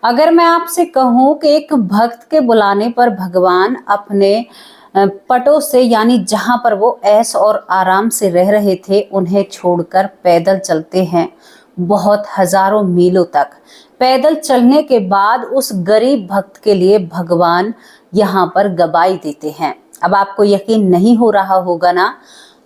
अगर मैं आपसे कहूं कि एक भक्त के बुलाने पर भगवान अपने पटों से यानी जहां पर वो ऐश और आराम से रह रहे थे उन्हें छोड़कर पैदल चलते हैं बहुत हजारों मीलों तक। पैदल चलने के बाद उस गरीब भक्त के लिए भगवान यहाँ पर गवाही देते हैं। अब आपको यकीन नहीं हो रहा होगा ना,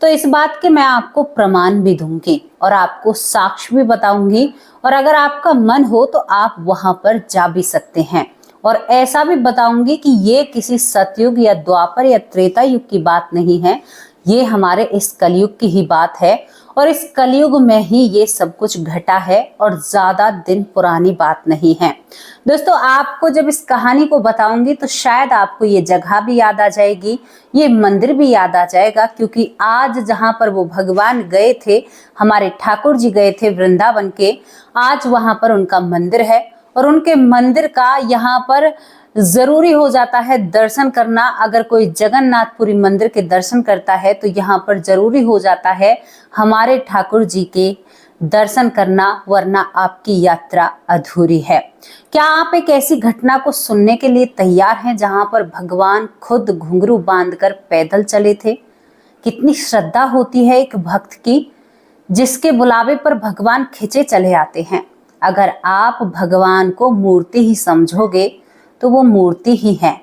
तो इस बात के मैं आपको प्रमाण भी दूंगी और आपको साक्ष्य भी बताऊंगी, और अगर आपका मन हो तो आप वहां पर जा भी सकते हैं। और ऐसा भी बताऊंगी कि ये किसी सतयुग या द्वापर या त्रेता युग की बात नहीं है, ये हमारे इस कलयुग की ही बात है। और इस कलयुग में ही ये सब कुछ घटा है और ज्यादा दिन पुरानी बात नहीं है। दोस्तों, आपको जब इस कहानी को बताऊंगी तो शायद आपको ये जगह भी याद आ जाएगी, ये मंदिर भी याद आ जाएगा, क्योंकि आज जहां पर वो भगवान गए थे, हमारे ठाकुर जी गए थे वृंदावन के, आज वहां पर उनका मंदिर है। और उनके मंदिर का यहाँ पर जरूरी हो जाता है दर्शन करना। अगर कोई जगन्नाथपुरी मंदिर के दर्शन करता है तो यहाँ पर जरूरी हो जाता है हमारे ठाकुर जी के दर्शन करना, वरना आपकी यात्रा अधूरी है। क्या आप एक ऐसी घटना को सुनने के लिए तैयार हैं जहां पर भगवान खुद घुंघरू बांधकर पैदल चले थे? कितनी श्रद्धा होती है एक भक्त की, जिसके बुलावे पर भगवान खिंचे चले आते हैं। अगर आप भगवान को मूर्ति ही समझोगे तो वो मूर्ति ही है,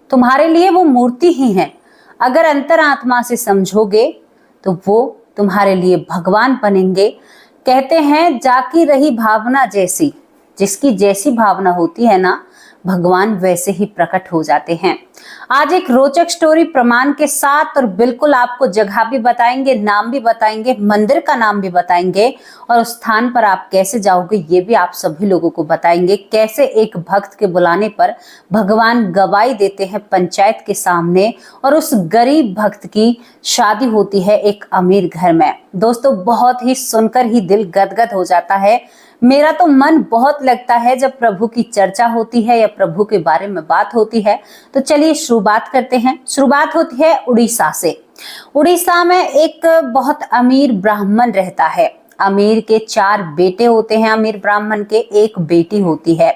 तुम्हारे लिए वो मूर्ति ही है। अगर अंतरात्मा से समझोगे तो वो तुम्हारे लिए भगवान बनेंगे। कहते हैं जाकी रही भावना जैसी, जिसकी जैसी भावना होती है ना, भगवान वैसे ही प्रकट हो जाते हैं। आज एक रोचक स्टोरी प्रमाण के साथ, और बिल्कुल आपको जगह भी बताएंगे, नाम भी बताएंगे, मंदिर का नाम भी बताएंगे, और उस स्थान पर आप कैसे जाओगे ये भी आप सभी लोगों को बताएंगे। कैसे एक भक्त के बुलाने पर भगवान गवाही देते हैं पंचायत के सामने, और उस गरीब भक्त की शादी होती है एक अमीर घर में। दोस्तों, बहुत ही सुनकर ही दिल गदगद हो जाता है। मेरा तो मन बहुत लगता है जब प्रभु की चर्चा होती है या प्रभु के बारे में बात होती है। तो चलिए शुरुआत करते हैं। शुरुआत होती है उड़ीसा से। उड़ीसा में एक बहुत अमीर ब्राह्मण रहता है। अमीर के 4 बेटे होते हैं, अमीर ब्राह्मण के 1 बेटी होती है।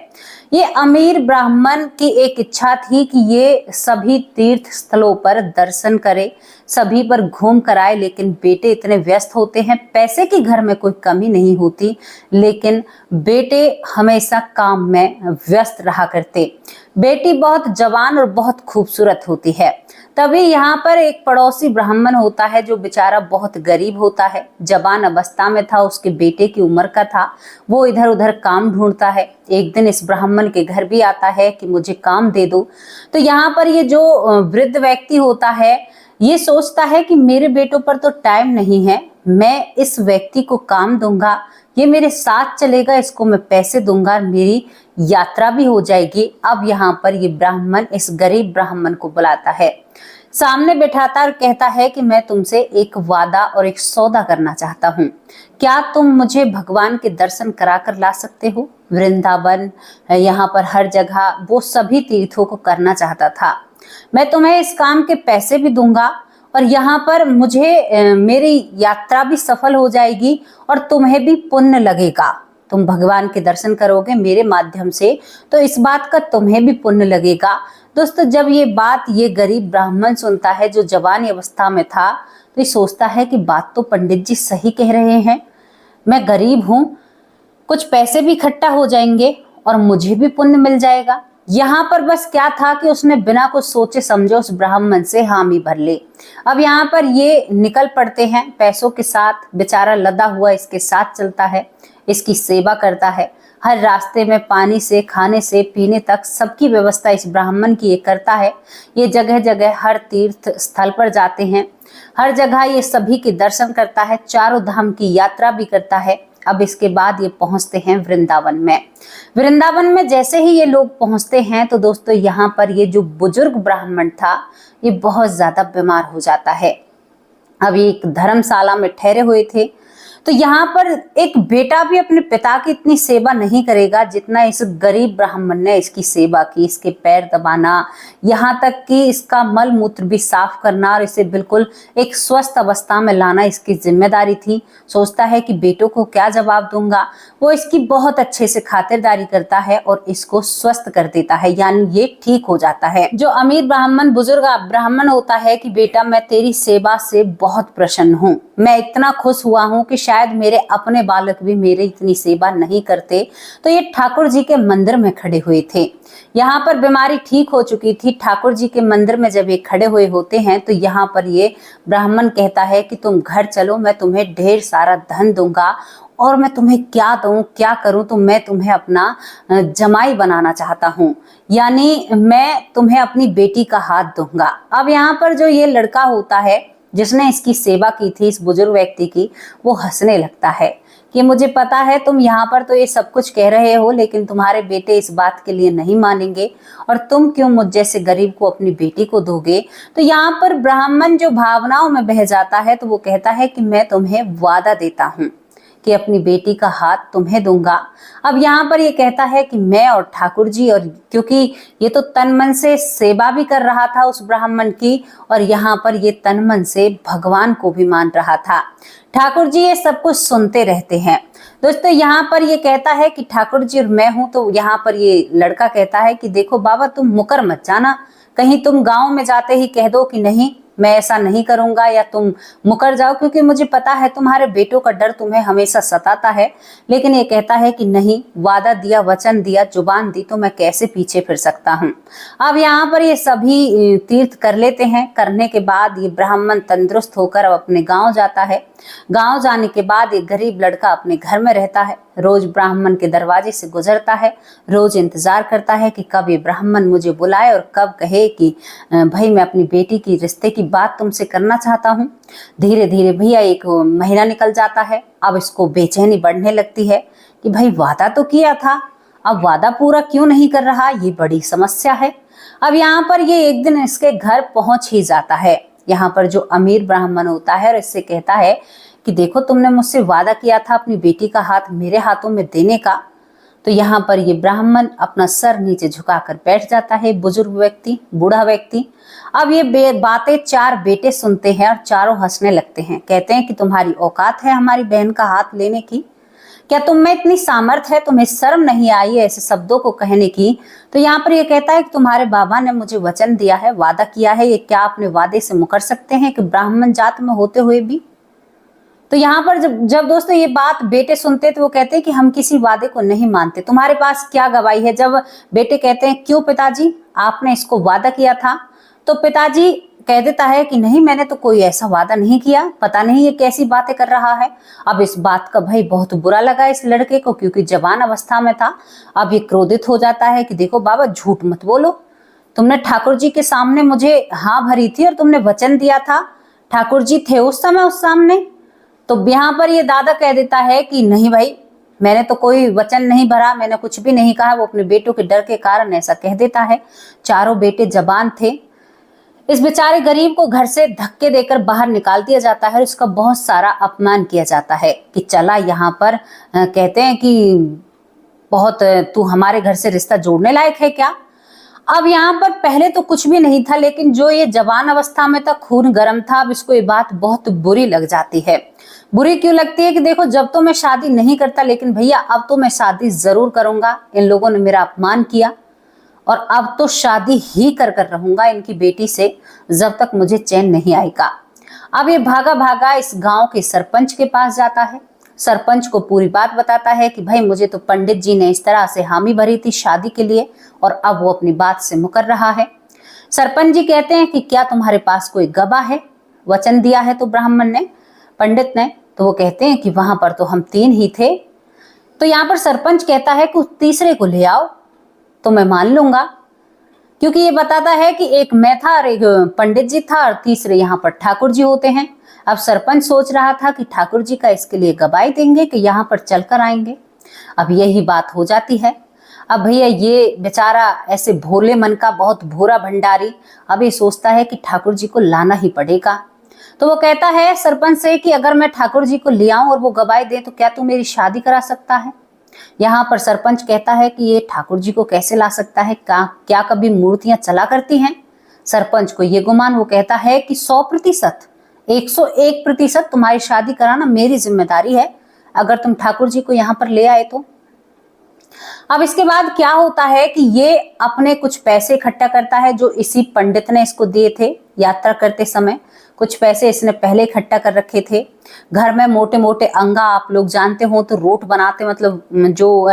ये अमीर ब्राह्मण की एक इच्छा थी कि ये सभी तीर्थ स्थलों पर दर्शन करे, सभी पर घूम कर आए, लेकिन बेटे इतने व्यस्त होते हैं। पैसे की घर में कोई कमी नहीं होती, लेकिन बेटे हमेशा काम में व्यस्त रहा करते। बेटी बहुत जवान और बहुत खूबसूरत होती है। तभी यहाँ पर एक पड़ोसी ब्राह्मण होता है जो बेचारा बहुत गरीब होता है, जवान अवस्था में था, उसके बेटे की उम्र का था। वो इधर उधर काम ढूंढता है। एक दिन इस ब्राह्मण के घर भी आता है कि मुझे काम दे दो। तो यहाँ पर ये जो वृद्ध व्यक्ति होता है, ये सोचता है कि मेरे बेटों पर तो टाइम नहीं है, मैं इस व्यक्ति को काम दूंगा, ये मेरे साथ चलेगा, इसको मैं पैसे दूंगा, मेरी यात्रा भी हो जाएगी। अब यहाँ पर ये ब्राह्मण इस गरीब ब्राह्मण को बुलाता है, सामने बैठाता और कहता है कि मैं तुमसे एक वादा और एक सौदा करना चाहता हूँ। क्या तुम मुझे भगवान के दर्शन करा कर ला सकते हो? वृंदावन, यहाँ पर हर जगह वो सभी तीर्थों को करना चाहता था। मैं तुम्हें इस काम के पैसे भी दूंगा, और यहाँ पर मुझे मेरी यात्रा भी सफल हो जाएगी, और तुम्हें भी पुण्य लगेगा। तुम भगवान के दर्शन करोगे मेरे माध्यम से, तो इस बात का तुम्हें भी पुण्य लगेगा। दोस्तों, जब ये बात ये गरीब ब्राह्मण सुनता है जो जवानी अवस्था में था, तो ये सोचता है कि बात तो पंडित जी सही कह रहे हैं। मैं गरीब हूँ, कुछ पैसे भी इकट्ठा हो जाएंगे और मुझे भी पुण्य मिल जाएगा। यहाँ पर बस क्या था कि उसने बिना कुछ सोचे समझे उस ब्राह्मण से हामी भर ले। अब यहाँ पर ये निकल पड़ते हैं पैसों के साथ। बेचारा लदा हुआ इसके साथ चलता है, इसकी सेवा करता है। हर रास्ते में पानी से खाने से पीने तक सबकी व्यवस्था इस ब्राह्मण की ये करता है। ये जगह जगह हर तीर्थ स्थल पर जाते हैं, हर जगह ये सभी के दर्शन करता है, चारों धाम की यात्रा भी करता है। अब इसके बाद ये पहुंचते हैं वृंदावन में। वृंदावन में जैसे ही ये लोग पहुंचते हैं तो दोस्तों, यहाँ पर ये जो बुजुर्ग ब्राह्मण था, ये बहुत ज्यादा बीमार हो जाता है। अब ये एक धर्मशाला में ठहरे हुए थे। तो यहाँ पर एक बेटा भी अपने पिता की इतनी सेवा नहीं करेगा जितना इस गरीब ब्राह्मण ने इसकी सेवा की। इसके पैर दबाना, यहाँ तक कि इसका मल मूत्र भी साफ करना और इसे बिल्कुल एक स्वस्थ अवस्था में लाना इसकी जिम्मेदारी थी। सोचता है कि बेटों को क्या जवाब दूंगा। वो इसकी बहुत अच्छे से खातिरदारी करता है और इसको स्वस्थ कर देता है, यानी ये ठीक हो जाता है। जो अमीर ब्राह्मण बुजुर्ग ब्राह्मण होता है कि बेटा मैं तेरी सेवा से बहुत प्रसन्न हूँ, मैं इतना खुश हुआ हूँ कि शायद मेरे अपने बालक भी मेरी इतनी सेवा नहीं करते। तो ये ठाकुर जी के मंदिर में खड़े हुए थे। यहाँ पर बीमारी ठीक हो चुकी थी। ठाकुर जी के मंदिर में जब ये खड़े हुए होते हैं तो यहाँ पर ये ब्राह्मण कहता है कि तुम घर चलो, मैं तुम्हें ढेर सारा धन दूंगा और मैं तुम्हें क्या दूं, क्या करूं, तो मैं तुम्हें अपना जमाई बनाना चाहता हूं, यानी मैं तुम्हें अपनी बेटी का हाथ दूंगा। अब यहाँ पर जो ये लड़का होता है जिसने इसकी सेवा की थी, इस बुजुर्ग व्यक्ति की, वो हंसने लगता है कि मुझे पता है तुम यहाँ पर तो ये सब कुछ कह रहे हो, लेकिन तुम्हारे बेटे इस बात के लिए नहीं मानेंगे और तुम क्यों मुझ जैसे गरीब को अपनी बेटी को दोगे। तो यहाँ पर ब्राह्मण जो भावनाओं में बह जाता है तो वो कहता है कि मैं तुम्हें वादा देता हूँ कि अपनी बेटी का हाथ तुम्हें दूंगा। अब यहाँ पर ये कहता है कि मैं और ठाकुर जी, और क्योंकि ये तो तन मन से सेवा भी कर रहा था उस ब्राह्मण की, और यहाँ पर ये तन मन से भगवान को भी मान रहा था। ठाकुर जी ये सब कुछ सुनते रहते हैं। दोस्तों यहाँ पर ये कहता है कि ठाकुर जी और मैं हूं, तो यहाँ पर ये लड़का कहता है कि देखो बाबा तुम मुकर मत जाना, कहीं तुम गांव में जाते ही कह दो कि नहीं मैं ऐसा नहीं करूंगा, या तुम मुकर जाओ, क्योंकि मुझे पता है तुम्हारे बेटों का डर तुम्हें हमेशा सताता है। लेकिन ये कहता है कि नहीं, वादा दिया, वचन दिया, जुबान दी, तो मैं कैसे पीछे फिर सकता हूँ। अब यहाँ पर ये सभी तीर्थ कर लेते हैं। करने के बाद ये ब्राह्मण तंदुरुस्त होकर अब अपने गांव जाता है। गांव जाने के बाद एक गरीब लड़का अपने घर में रहता है। रोज ब्राह्मण के दरवाजे से गुजरता है, रोज इंतजार करता है कि कब ये ब्राह्मण मुझे बुलाए और कब कहे कि भाई मैं अपनी बेटी की रिश्ते की बात तुमसे करना चाहता हूँ। धीरे धीरे भैया एक महीना निकल जाता है। अब इसको बेचैनी बढ़ने लगती है कि भाई वादा तो किया था, अब वादा पूरा क्यों नहीं कर रहा, ये बड़ी समस्या है। अब यहाँ पर ये एक दिन इसके घर पहुंच ही जाता है। यहाँ पर जो अमीर ब्राह्मण होता है और इससे कहता है कि देखो तुमने मुझसे वादा किया था अपनी बेटी का हाथ मेरे हाथों में देने का। तो यहाँ पर ये ब्राह्मण अपना सर नीचे झुकाकर बैठ जाता है, बुजुर्ग व्यक्ति, बूढ़ा व्यक्ति। अब ये बातें चार बेटे सुनते हैं और चारों हंसने लगते हैं। कहते हैं कि तुम्हारी औकात है हमारी बहन का हाथ लेने की, क्या तुम में इतनी सामर्थ्य है, तुम्हें शर्म नहीं आई ऐसे शब्दों को कहने की। तो यहाँ पर ये कहता है कि तुम्हारे बाबा ने मुझे वचन दिया है, वादा किया है, ये क्या अपने वादे से मुकर सकते हैं कि ब्राह्मण जात में होते हुए भी। तो यहाँ पर जब दोस्तों ये बात बेटे सुनते तो वो कहते हैं कि हम किसी वादे को नहीं मानते, तुम्हारे पास क्या गवाही है। जब बेटे कहते हैं क्यों पिताजी, आपने इसको वादा किया था, तो पिताजी कह देता है कि नहीं मैंने तो कोई ऐसा वादा नहीं किया, पता नहीं ये कैसी बातें कर रहा है। अब इस बात का भाई बहुत बुरा लगा इस लड़के को, क्योंकि जवान अवस्था में था। अब ये क्रोधित हो जाता है कि देखो बाबा झूठ मत बोलो, तुमने ठाकुर जी के सामने मुझे हाँ भरी थी और तुमने वचन दिया था, ठाकुर जी थे उस समय उस सामने। तो यहाँ पर ये दादा कह देता है कि नहीं भाई, मैंने तो कोई वचन नहीं भरा, मैंने कुछ भी नहीं कहा। वो अपने बेटों के डर के कारण ऐसा कह देता है। चारों बेटे जवान थे। इस बेचारे गरीब को घर से धक्के देकर बाहर निकाल दिया जाता है और उसका बहुत सारा अपमान किया जाता है कि चला यहाँ पर कहते हैं कि बहुत तू हमारे घर से रिश्ता जोड़ने लायक है क्या। अब यहाँ पर पहले तो कुछ भी नहीं था, लेकिन जो ये जवान अवस्था में था, खून गर्म था। अब इसको ये बात बहुत बुरी लग जाती है। बुरी क्यों लगती है कि देखो जब तो मैं शादी नहीं करता, लेकिन भैया अब तो मैं शादी जरूर करूंगा। इन लोगों ने मेरा अपमान किया और अब तो शादी ही कर रहूंगा इनकी बेटी से, जब तक मुझे चैन नहीं आएगा। अब ये भागा भागा इस गांव के सरपंच के पास जाता है। सरपंच को पूरी बात बताता है कि भाई मुझे तो पंडित जी ने इस तरह से हामी भरी थी शादी के लिए और अब वो अपनी बात से मुकर रहा है। सरपंच जी कहते हैं कि क्या तुम्हारे पास कोई गवाह है, वचन दिया है तो ब्राह्मण ने, पंडित ने। तो वो कहते हैं कि वहां पर तो हम 3 ही थे। तो यहाँ पर सरपंच कहता है कि तीसरे को ले आओ तो मैं मान लूंगा, क्योंकि ये बताता है कि एक मैं था और एक पंडित जी था और तीसरे यहाँ पर ठाकुर जी होते हैं। अब सरपंच सोच रहा था कि ठाकुर जी का इसके लिए गवाही देंगे कि यहाँ पर चलकर आएंगे। अब यही बात हो जाती है। अब भैया ये बेचारा ऐसे भोले मन का बहुत भोरा भंडारी अब ये सोचता है कि ठाकुर जी को लाना ही पड़ेगा। तो वो कहता है सरपंच से कि अगर मैं ठाकुर जी को ले आऊं और वो गवाही दे तो क्या तू मेरी शादी करा सकता है। यहाँ पर सरपंच कहता है कि ये ठाकुर जी को कैसे ला सकता है, क्या कभी मूर्तियां चला करती हैं। सरपंच को ये गुमान, वो कहता है कि 100%, 101% तुम्हारी शादी कराना मेरी जिम्मेदारी है, अगर तुम ठाकुर जी को यहाँ पर ले आए तो। अब इसके बाद क्या होता है कि ये अपने कुछ पैसे इकट्ठा करता है जो इसी पंडित ने इसको दिए थे यात्रा करते समय। कुछ पैसे इसने पहले इकट्ठा कर रखे थे। घर में मोटे मोटे अंगा, आप लोग जानते हो तो रोट बनाते, मतलब जो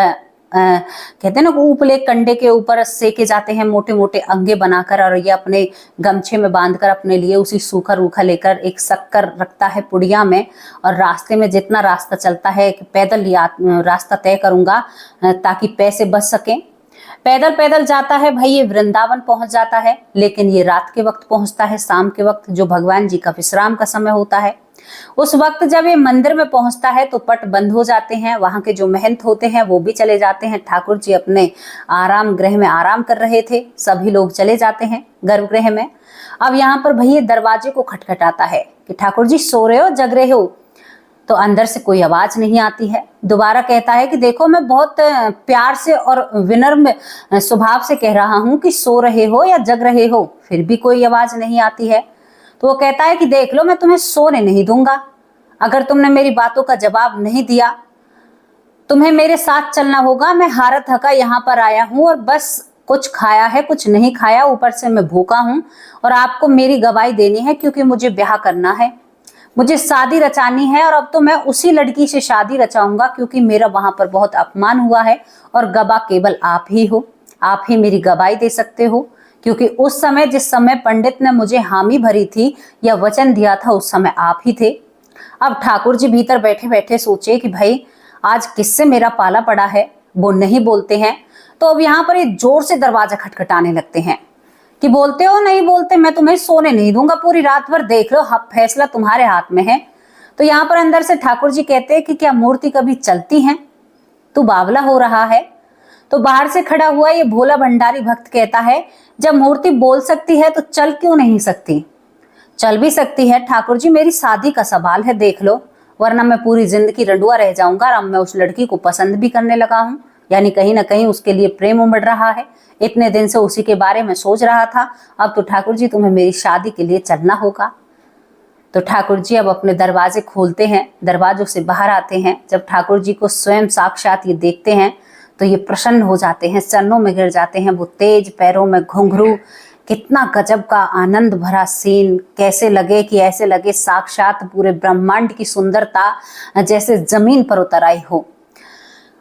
कहते हैं ना उपले कंडे के ऊपर सेके जाते हैं मोटे मोटे अंगे बनाकर, और ये अपने गमछे में बांधकर अपने लिए उसी सूखा रूखा लेकर एक शक्कर रखता है पुड़िया में, और रास्ते में जितना रास्ता चलता है पैदल रास्ता तय करूंगा ताकि पैसे बच सकें। पैदल पैदल जाता है भाई, ये वृंदावन पहुंच जाता है, लेकिन ये रात के वक्त पहुंचता है, शाम के वक्त, जो भगवान जी का विश्राम का समय होता है। उस वक्त जब ये मंदिर में पहुंचता है तो पट बंद हो जाते हैं, वहां के जो महंत होते हैं वो भी चले जाते हैं। ठाकुर जी अपने आराम गृह में आराम कर रहे थे, सभी लोग चले जाते हैं गर्भगृह में। अब यहाँ पर भैया दरवाजे को खटखटाता है कि ठाकुर जी सो रहे हो, जग रहे हो? तो अंदर से कोई आवाज नहीं आती है। दोबारा कहता है कि देखो मैं बहुत प्यार से और विनम्र स्वभाव से कह रहा हूं कि सो रहे हो या जग रहे हो, फिर भी कोई आवाज नहीं आती है। तो वो कहता है कि देख लो, मैं तुम्हें सोने नहीं दूंगा, अगर तुमने मेरी बातों का जवाब नहीं दिया तुम्हें मेरे साथ चलना होगा। मैं हारा थका यहाँ पर आया हूँ और बस कुछ खाया है कुछ नहीं खाया, ऊपर से मैं भूखा हूँ, और आपको मेरी गवाही देनी है क्योंकि मुझे ब्याह करना है, मुझे शादी रचानी है, और अब तो मैं उसी लड़की से शादी रचाऊंगा क्योंकि मेरा वहां पर बहुत अपमान हुआ है, और गवाह केवल आप ही हो, आप ही मेरी गवाही दे सकते हो, क्योंकि उस समय जिस समय पंडित ने मुझे हामी भरी थी या वचन दिया था उस समय आप ही थे। अब ठाकुर जी भीतर बैठे बैठे सोचे कि भाई आज किससे मेरा पाला पड़ा है, वो नहीं बोलते हैं। तो अब यहाँ पर ये जोर से दरवाजा खटखटाने लगते हैं कि बोलते हो नहीं बोलते, मैं तुम्हें सोने नहीं दूंगा, पूरी रात भर देख लो, फैसला तुम्हारे हाथ में है। तो यहाँ पर अंदर से ठाकुर जी कहते हैं कि क्या मूर्ति कभी चलती है, तू बावला हो रहा है। तो बाहर से खड़ा हुआ ये भोला भंडारी भक्त कहता है जब मूर्ति बोल सकती है तो चल क्यों नहीं सकती? चल भी सकती है ठाकुर जी, मेरी शादी का सवाल है, देख लो, वरना मैं पूरी जिंदगी रंडुआ रह जाऊंगा। अब मैं उस लड़की को पसंद भी करने लगा हूँ, यानी कहीं ना कहीं उसके लिए प्रेम उमड़ रहा है, इतने दिन से उसी के बारे में सोच रहा था। अब तो ठाकुर जी तुम्हें मेरी शादी के लिए चलना होगा। तो ठाकुर जी अब अपने दरवाजे खोलते हैं, दरवाजों से बाहर आते हैं। जब ठाकुर जी को स्वयं साक्षात ये देखते हैं तो ये प्रसन्न हो जाते हैं, चरणों में गिर जाते हैं। वो तेज पैरों में घुंघरू, कितना गजब का आनंद भरा सीन, कैसे लगे कि ऐसे लगे साक्षात पूरे ब्रह्मांड की सुंदरता जैसे जमीन पर उतर आई हो।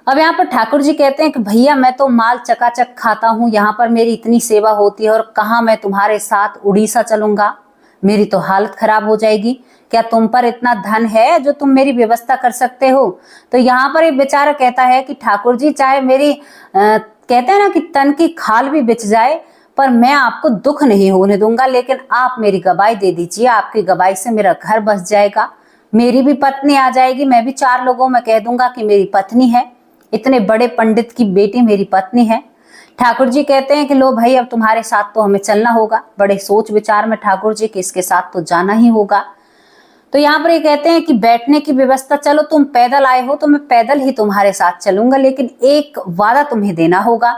अब यहाँ पर ठाकुर जी कहते हैं कि भैया मैं तो माल चकाचक खाता हूँ, यहाँ पर मेरी इतनी सेवा होती है, और कहाँ मैं तुम्हारे साथ उड़ीसा चलूंगा, मेरी तो हालत खराब हो जाएगी। क्या तुम पर इतना धन है जो तुम मेरी व्यवस्था कर सकते हो? तो यहाँ पर एक बेचारा कहता है कि ठाकुर जी चाहे मेरी कहते हैं ना कि तन की खाल भी बिछ जाए, पर मैं आपको दुख नहीं होने दूंगा, लेकिन आप मेरी गवाही दे दीजिए, आपकी गवाही से मेरा घर बस जाएगा, मेरी भी पत्नी आ जाएगी, मैं भी 4 लोगों में कह दूंगा कि मेरी पत्नी है, इतने बड़े पंडित की बेटी मेरी पत्नी है। ठाकुर जी कहते हैं कि लो भाई अब तुम्हारे साथ तो हमें चलना होगा। बड़े सोच विचार में ठाकुर जी कि इसके साथ तो जाना ही होगा। तो यहाँ पर ये कहते हैं कि बैठने की व्यवस्था, चलो तुम पैदल आए हो तो मैं पैदल ही तुम्हारे साथ चलूंगा, लेकिन एक वादा तुम्हें देना होगा।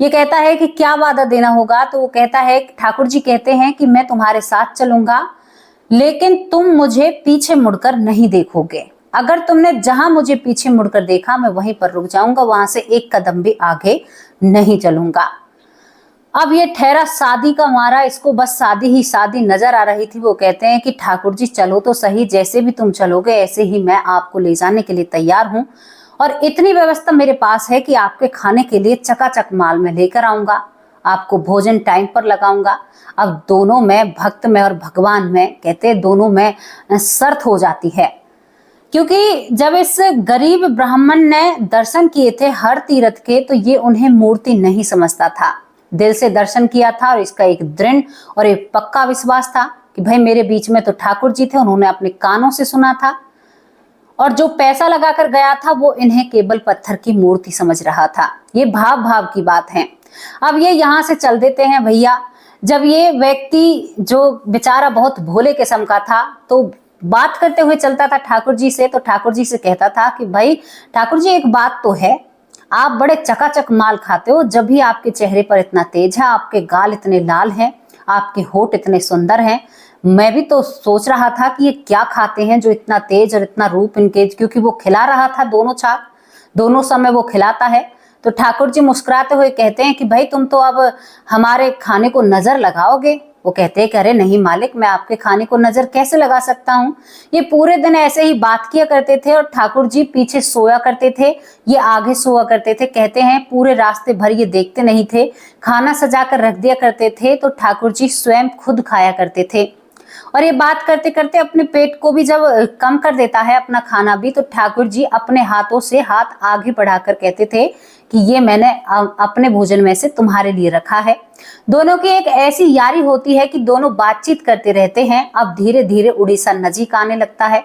ये कहता है कि क्या वादा देना होगा? तो वो कहता है, ठाकुर जी कहते हैं कि मैं तुम्हारे साथ चलूंगा लेकिन तुम मुझे पीछे मुड़कर नहीं देखोगे, अगर तुमने जहां मुझे पीछे मुड़कर देखा मैं वहीं पर रुक जाऊंगा, वहां से एक कदम भी आगे नहीं चलूंगा। अब ये ठहरा शादी का मारा, इसको बस शादी ही शादी नजर आ रही थी। वो कहते हैं कि ठाकुर जी चलो तो सही, जैसे भी तुम चलोगे ऐसे ही मैं आपको ले जाने के लिए तैयार हूँ, और इतनी व्यवस्था मेरे पास है कि आपके खाने के लिए चकाचक माल में लेकर आऊंगा, आपको भोजन टाइम पर लगाऊंगा। अब दोनों में, भक्त में और भगवान में, कहते हैं दोनों में शर्त हो जाती है, क्योंकि जब इस गरीब ब्राह्मण ने दर्शन किए थे हर तीर्थ के, तो ये उन्हें मूर्ति नहीं समझता था, दिल से दर्शन किया था, और इसका एक दृढ़ और एक पक्का विश्वास था कि भाई मेरे बीच में तो ठाकुर जी थे, उन्होंने अपने कानों से सुना था, और जो पैसा लगाकर गया था वो इन्हें केवल पत्थर की मूर्ति समझ रहा था। ये भाव भाव की बात है। अब ये यहाँ से चल देते हैं भैया। जब ये व्यक्ति जो बेचारा बहुत भोले किस्म का था, तो बात करते हुए चलता था ठाकुर जी से, तो ठाकुर जी से कहता था कि भाई ठाकुर जी, एक बात तो है, आप बड़े चकाचक माल खाते हो, जब भी आपके चेहरे पर इतना तेज है, आपके गाल इतने लाल हैं, आपके होठ इतने सुंदर हैं। मैं भी तो सोच रहा था कि ये क्या खाते हैं जो इतना तेज और इतना रूप इनके, क्योंकि वो खिला रहा था दोनों छाप, दोनों समय वो खिलाता है। तो ठाकुर जी मुस्कुराते हुए कहते हैं कि भाई तुम तो अब हमारे खाने को नजर लगाओगे। वो कहते हैं कि अरे नहीं मालिक, मैं आपके खाने को नजर कैसे लगा सकता हूँ। ये पूरे दिन ऐसे ही बात किया करते थे और ठाकुर जी पीछे सोया करते थे, ये आगे सोया करते थे। कहते हैं पूरे रास्ते भर ये देखते नहीं थे, खाना सजा कर रख दिया करते थे, तो ठाकुर जी स्वयं खुद खाया करते थे। और ये बात करते करते अपने पेट को भी जब कम कर देता है अपना खाना भी, तो ठाकुर जी अपने हाथों से हाथ आगे बढ़ाकर कहते थे कि ये मैंने अपने भोजन में से तुम्हारे लिए रखा है। दोनों की एक ऐसी यारी होती है कि दोनों बातचीत करते रहते हैं। अब धीरे धीरे उड़ीसा नजीक आने लगता है।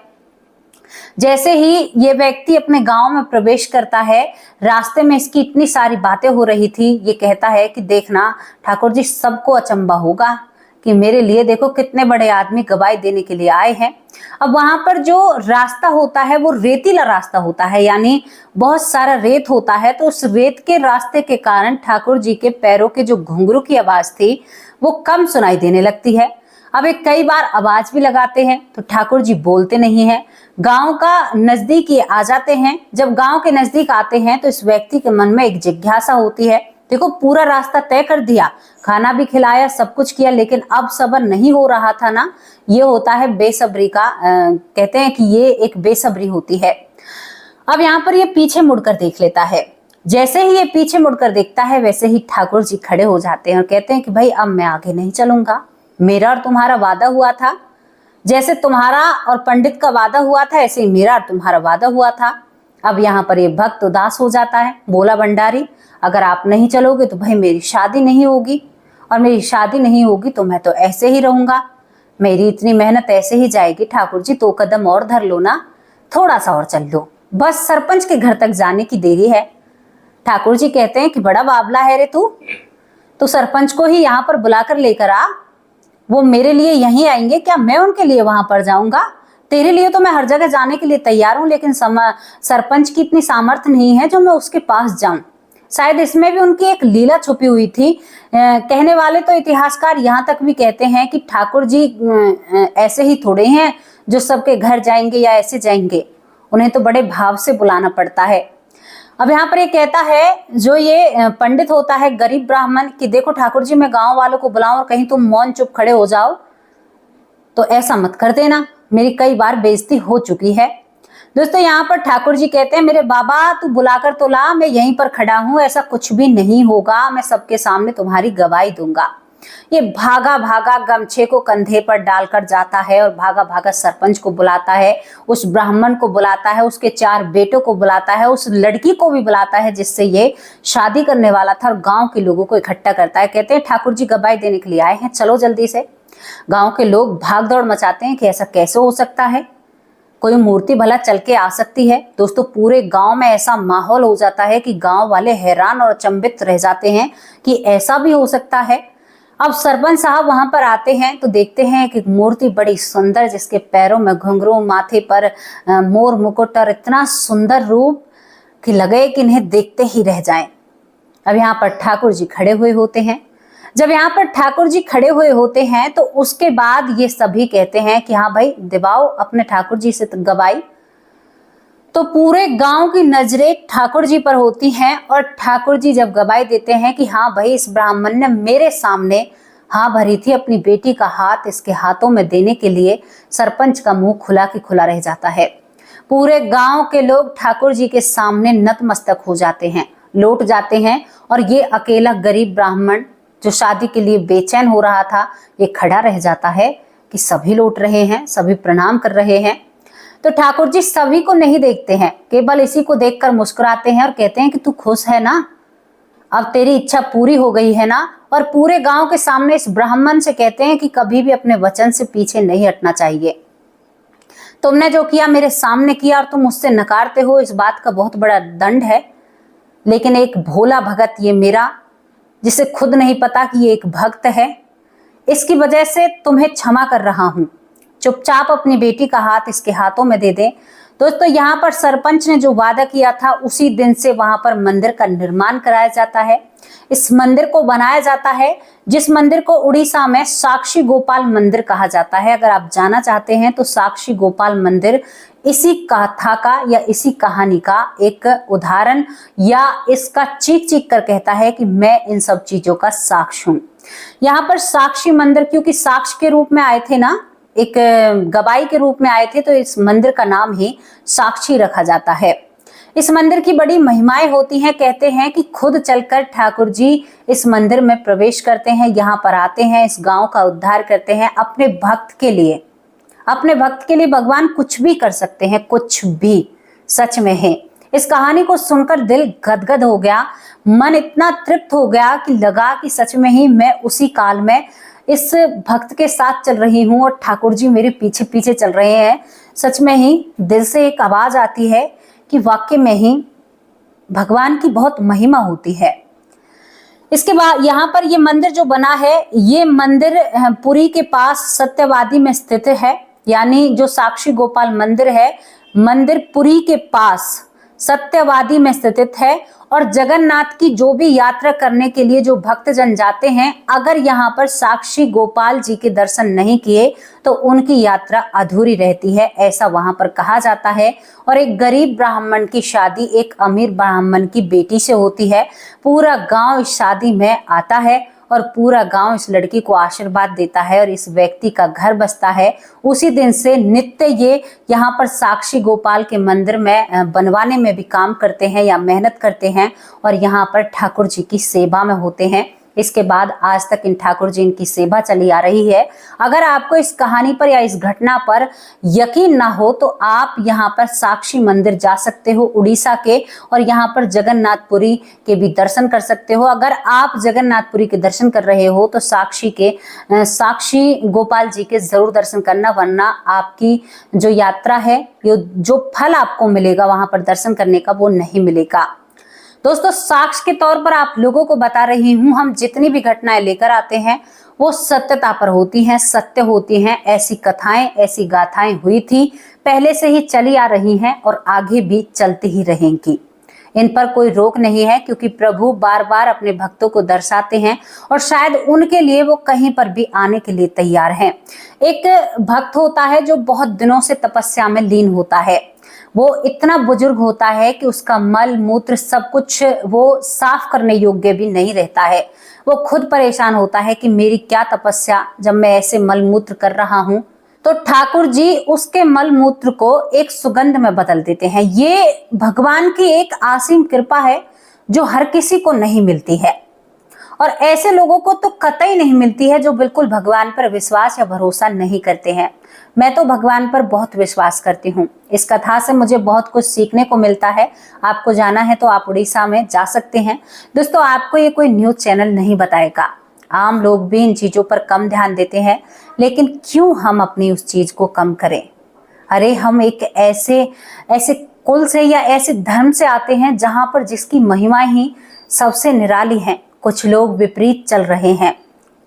जैसे ही ये व्यक्ति अपने गांव में प्रवेश करता है, रास्ते में इसकी इतनी सारी बातें हो रही थी, ये कहता है कि देखना ठाकुर जी, सबको अचंभा होगा कि मेरे लिए देखो कितने बड़े आदमी गवाही देने के लिए आए हैं। अब वहां पर जो रास्ता होता है वो रेतीला रास्ता होता है, यानी बहुत सारा रेत होता है। तो उस रेत के रास्ते के कारण ठाकुर जी के पैरों के जो घुंघरू की आवाज थी वो कम सुनाई देने लगती है। अब एक कई बार आवाज भी लगाते हैं तो ठाकुर जी बोलते नहीं हैं। गांव का नजदीक ये आ जाते हैं। जब गांव के नजदीक आते हैं तो इस व्यक्ति के मन में एक जिज्ञासा होती है। देखो, पूरा रास्ता तय कर दिया, खाना भी खिलाया, सब कुछ किया, लेकिन अब सब्र नहीं हो रहा था ना। ये होता है बेसब्री का, कहते हैं कि ये एक बेसब्री होती है। अब यहाँ पर ये पीछे मुड़कर देख लेता है। जैसे ही ये पीछे मुड़कर देखता है वैसे ही ठाकुर जी खड़े हो जाते हैं और कहते हैं कि भाई अब मैं आगे नहीं चलूंगा, मेरा और तुम्हारा वादा हुआ था, जैसे तुम्हारा और पंडित का वादा हुआ था ऐसे ही मेरा और तुम्हारा वादा हुआ था। अब यहाँ पर ये भक्त उदास हो जाता है। बोला, भंडारी, अगर आप नहीं चलोगे तो भाई मेरी शादी नहीं होगी, और मेरी शादी नहीं होगी तो मैं तो ऐसे ही रहूंगा, मेरी इतनी मेहनत ऐसे ही जाएगी। ठाकुर जी 2 कदम और धर लो ना, थोड़ा सा और चल लो, बस सरपंच के घर तक जाने की देरी है। ठाकुर जी कहते हैं कि बड़ा बावला है रे तू, तो सरपंच को ही यहाँ पर बुलाकर लेकर आ, वो मेरे लिए यहीं आएंगे क्या, मैं उनके लिए वहां पर जाऊंगा? तेरे लिए तो मैं हर जगह जाने के लिए तैयार हूं, लेकिन सरपंच की इतनी सामर्थ्य नहीं है जो मैं उसके पास जाऊं। शायद इसमें भी उनकी एक लीला छुपी हुई थी। कहने वाले तो इतिहासकार यहाँ तक भी कहते हैं कि ठाकुर जी ऐसे ही थोड़े हैं जो सबके घर जाएंगे या ऐसे जाएंगे, उन्हें तो बड़े भाव से बुलाना पड़ता है। अब यहाँ पर ये कहता है जो ये पंडित होता है, गरीब ब्राह्मण, कि देखो ठाकुर जी, मैं गांव वालों को बुलाऊं और कहीं तुम मौन चुप खड़े हो जाओ तो ऐसा मत कर देना, मेरी कई बार बेइज्जती हो चुकी है। दोस्तों, यहाँ पर ठाकुर जी कहते हैं, मेरे बाबा तू बुलाकर तो ला, मैं यहीं पर खड़ा हूं, ऐसा कुछ भी नहीं होगा, मैं सबके सामने तुम्हारी गवाही दूंगा। ये भागा भागा गमछे को कंधे पर डालकर जाता है और भागा भागा सरपंच को बुलाता है, उस ब्राह्मण को बुलाता है, उसके 4 बेटों को बुलाता है, उस लड़की को भी बुलाता है जिससे ये शादी करने वाला था, और गांव के लोगों को इकट्ठा करता है। कहते हैं ठाकुर जी गवाही देने के लिए आए हैं, चलो जल्दी से। गांव के लोग भाग दौड़ मचाते हैं कि ऐसा कैसे हो सकता है, कोई मूर्ति भला चल के आ सकती है। दोस्तों, पूरे गांव में ऐसा माहौल हो जाता है कि गांव वाले हैरान और अचंभित रह जाते हैं कि ऐसा भी हो सकता है। अब सरपंच साहब वहां पर आते हैं तो देखते हैं कि मूर्ति बड़ी सुंदर, जिसके पैरों में घुंघरू, माथे पर मोर मुकुट और इतना सुंदर रूप कि लगे कि इन्हें देखते ही रह जाएं। अब यहाँ पर ठाकुर जी खड़े हुए होते हैं। जब यहाँ पर ठाकुर जी खड़े हुए होते हैं तो उसके बाद ये सभी कहते हैं कि हाँ भाई, दिवाओ अपने ठाकुर जी से गवाही। तो पूरे गांव की नजरें ठाकुर जी पर होती हैं और ठाकुर जी जब गवाही देते हैं कि हाँ भाई, इस ब्राह्मण ने मेरे सामने हाँ भरी थी, अपनी बेटी का हाथ इसके हाथों में देने के लिए, सरपंच का मुंह खुला की खुला रह जाता है। पूरे गांव के लोग ठाकुर जी के सामने नतमस्तक हो जाते हैं, लौट जाते हैं, और ये अकेला गरीब ब्राह्मण जो शादी के लिए बेचैन हो रहा था, ये खड़ा रह जाता है कि सभी लौट रहे हैं, सभी प्रणाम कर रहे हैं। तो ठाकुर जी सभी को नहीं देखते हैं, केवल इसी को देखकर मुस्कुराते हैं और कहते हैं कि तू खुश है ना, अब तेरी इच्छा पूरी हो गई है ना। और पूरे गांव के सामने इस ब्राह्मण से कहते हैं कि कभी भी अपने वचन से पीछे नहीं हटना चाहिए। तुमने जो किया मेरे सामने किया और तुम मुझसे नकारते हो, इस बात का बहुत बड़ा दंड है। लेकिन एक भोला भगत ये मेरा, जिसे खुद नहीं पता कि ये एक भक्त है, इसकी वजह से तुम्हें क्षमा कर रहा हूं। चुपचाप अपनी बेटी का हाथ इसके हाथों में दे दे। दोस्तों यहाँ पर सरपंच ने जो वादा किया था उसी दिन से वहां पर मंदिर का निर्माण कराया जाता है। इस मंदिर को बनाया जाता है, जिस मंदिर को उड़ीसा में साक्षी गोपाल मंदिर कहा जाता है। अगर आप जाना चाहते हैं तो साक्षी गोपाल मंदिर इसी कथा का या इसी कहानी का एक उदाहरण या इसका चीख चीख कर कहता है कि मैं इन सब चीजों का साक्ष हूं। यहाँ पर साक्षी मंदिर क्योंकि साक्ष के रूप में आए थे ना, एक गवाही के रूप में आए थे, तो इस मंदिर का नाम ही साक्षी रखा जाता है। इस मंदिर की बड़ी महिमाएं होती हैं। कहते हैं कि खुद चलकर ठाकुर जी इस मंदिर में प्रवेश करते हैं, यहाँ पर आते हैं, इस गांव का उद्धार करते हैं अपने भक्त के लिए। अपने भक्त के लिए भगवान कुछ भी कर सकते हैं, कुछ भी, सच में है। इस कहानी को सुनकर दिल गदगद हो गया, मन इतना तृप्त हो गया कि लगा कि सच में ही मैं उसी काल में इस भक्त के साथ चल रही हूँ और ठाकुर जी मेरे पीछे पीछे चल रहे हैं। सच में ही दिल से एक आवाज आती है कि वाकई में ही भगवान की बहुत महिमा होती है। इसके बाद यहाँ पर ये मंदिर जो बना है, ये मंदिर पुरी के पास सत्यवादी में स्थित है। यानी जो साक्षी गोपाल मंदिर है, मंदिर पुरी के पास सत्यवादी में स्थित है। और जगन्नाथ की जो भी यात्रा करने के लिए जो भक्तजन जाते हैं, अगर यहाँ पर साक्षी गोपाल जी के दर्शन नहीं किए तो उनकी यात्रा अधूरी रहती है, ऐसा वहां पर कहा जाता है। और एक गरीब ब्राह्मण की शादी एक अमीर ब्राह्मण की बेटी से होती है। पूरा गांव इस शादी में आता है और पूरा गांव इस लड़की को आशीर्वाद देता है और इस व्यक्ति का घर बसता है। उसी दिन से नित्य ये यहाँ पर साक्षी गोपाल के मंदिर में बनवाने में भी काम करते हैं या मेहनत करते हैं और यहाँ पर ठाकुर जी की सेवा में होते हैं। इसके बाद आज तक इन ठाकुर जी इनकी सेवा चली आ रही है। अगर आपको इस कहानी पर या इस घटना पर यकीन ना हो तो आप यहाँ पर साक्षी मंदिर जा सकते हो उड़ीसा के, और यहाँ पर जगन्नाथपुरी के भी दर्शन कर सकते हो। अगर आप जगन्नाथपुरी के दर्शन कर रहे हो तो साक्षी गोपाल जी के जरूर दर्शन करना, वरना आपकी जो यात्रा है, जो फल आपको मिलेगा वहां पर दर्शन करने का, वो नहीं मिलेगा। दोस्तों साक्ष्य के तौर पर आप लोगों को बता रही हूं, हम जितनी भी घटनाएं लेकर आते हैं वो सत्यता पर होती हैं, सत्य होती हैं। ऐसी कथाएं, ऐसी गाथाएं हुई थी, पहले से ही चली आ रही हैं और आगे भी चलती ही रहेंगी। इन पर कोई रोक नहीं है क्योंकि प्रभु बार बार अपने भक्तों को दर्शाते हैं और शायद उनके लिए वो कहीं पर भी आने के लिए तैयार हैं। एक भक्त होता है जो बहुत दिनों से तपस्या में लीन होता है, वो इतना बुजुर्ग होता है कि उसका मल मूत्र सब कुछ वो साफ करने योग्य भी नहीं रहता है। वो खुद परेशान होता है कि मेरी क्या तपस्या जब मैं ऐसे मल मूत्र कर रहा हूँ। तो ठाकुर जी उसके मल मूत्र को एक सुगंध में बदल देते हैं। ये भगवान की एक असीम कृपा है जो हर किसी को नहीं मिलती है और ऐसे लोगों को तो कतई नहीं मिलती है जो बिल्कुल भगवान पर विश्वास या भरोसा नहीं करते हैं। मैं तो भगवान पर बहुत विश्वास करती हूँ। इस कथा से मुझे बहुत कुछ सीखने को मिलता है। आपको जाना है तो आप उड़ीसा में जा सकते हैं। दोस्तों आपको ये कोई न्यूज चैनल नहीं बताएगा, आम लोग भी इन चीजों पर कम ध्यान देते हैं, लेकिन क्यों हम अपनी उस चीज को कम करें। अरे हम एक ऐसे कुल से या ऐसे धर्म से आते हैं जहां पर जिसकी महिमा ही सबसे निराली है। कुछ लोग विपरीत चल रहे हैं,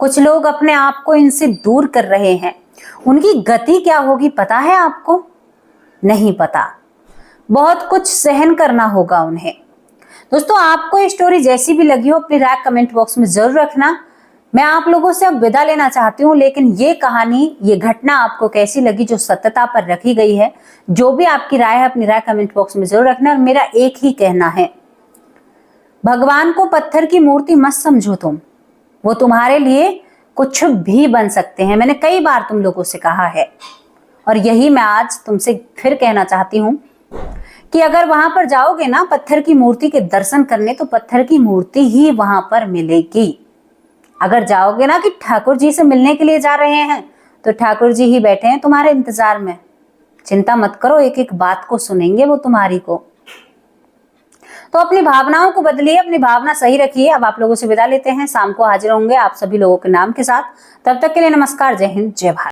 कुछ लोग अपने आप को इनसे दूर कर रहे हैं। उनकी गति क्या होगी पता है आपको? नहीं पता। बहुत कुछ सहन करना होगा उन्हें। दोस्तों आपको ये स्टोरी जैसी भी लगी हो अपनी राय कमेंट बॉक्स में जरूर रखना। मैं आप लोगों से अब विदा लेना चाहती हूँ, लेकिन ये कहानी, ये घटना आपको कैसी लगी जो सत्यता पर रखी गई है, जो भी आपकी राय है अपनी राय कमेंट बॉक्स में जरूर रखना। और मेरा एक ही कहना है, भगवान को पत्थर की मूर्ति मत समझो तुम, वो तुम्हारे लिए कुछ भी बन सकते हैं। मैंने कई बार तुम लोगों से कहा है और यही मैं आज तुमसे फिर कहना चाहती हूँ कि अगर वहां पर जाओगे ना पत्थर की मूर्ति के दर्शन करने, तो पत्थर की मूर्ति ही वहां पर मिलेगी। अगर जाओगे ना कि ठाकुर जी से मिलने के लिए जा रहे हैं, तो ठाकुर जी ही बैठे हैं तुम्हारे इंतजार में। चिंता मत करो, एक एक बात को सुनेंगे वो तुम्हारी को। तो अपनी भावनाओं को बदलिए, अपनी भावना सही रखिए। अब आप लोगों से विदा लेते हैं, शाम को हाजिर होंगे आप सभी लोगों के नाम के साथ। तब तक के लिए नमस्कार, जय हिंद, जय भारत।